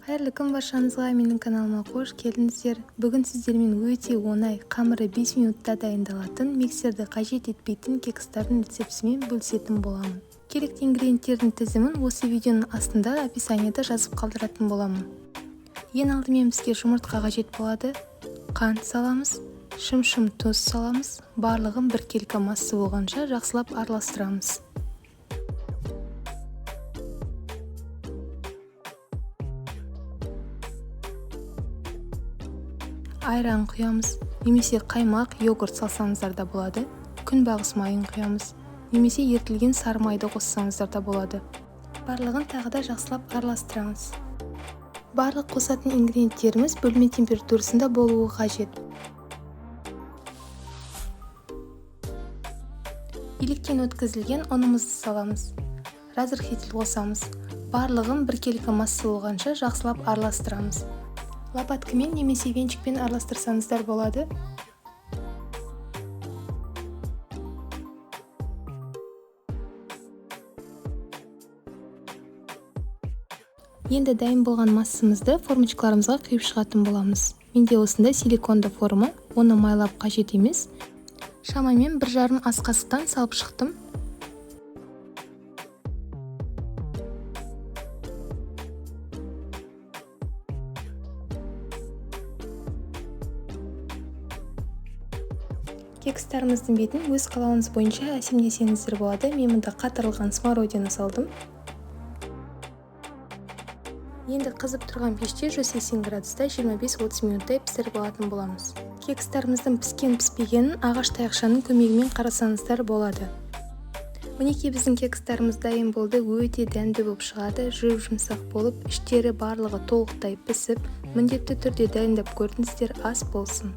Қайырлы күн баршаңызға, менің каналыма қош келдіңіздер. Бүгін сіздермен өте оңай, қамыры 5 минутта дайындалатын, миксерді қажет етпейтін кекстардың рецептісімен бөлісетін боламын. Керекті ингредиенттердің тізімін осы видеоның астында описаниеда жазып қалдыратын боламын. Ең алдымен бізге жұмыртқа қажет болады. Қант саламыз, шым тұз саламыз. Барлығын біркелкі массы болғанша жақсылап араластырамыз. Айран құямыз, немесе қаймақ, йогурт салсаңыздар да болады. Күнбағыс майын құямыз, немесе ерітілген сары майды қоссаңыздар да болады. Барлығын тағы да жақсылап араластырамыз. Барлық қосатын ингредиенттеріміз бөлме температурасында болуы қажет. Електен өткізілген ұнымызды саламыз. Разрыхитель қосамыз. Барлығын біркелкі массы болғанша жақсылап араластырамыз. Лопаткамен немесе венчикпен араластырсаңыздар болады. Енді дайын болған массамызды формочкаларымызға құйып шығатын боламыз. Менде осындай силиконды форма, оны майлап қажет емес. Шамамен 1,5 ас қасықтан салып шықтым. Кекстарымыздың бетін өз қалауыңыз бойынша әсемдесеңіздер болады. Мен мұнда қатырылған смородина салдым. Енді қызып тұрған пеште 180 градуста 25-30 минуттай пісіріп алатын боламыз. Кекстарымыздың піскен-піспегенін ағаш таяқшаның көмегімен қарасаңыздар болады. Мінекей біздің кекстарымыз дайын болды. Өте дәмді болып шығады, жұмсақ болып, іштері барлығы толықтай пісіп, міндетті түрде дайындап көріңіздер, ас болсын.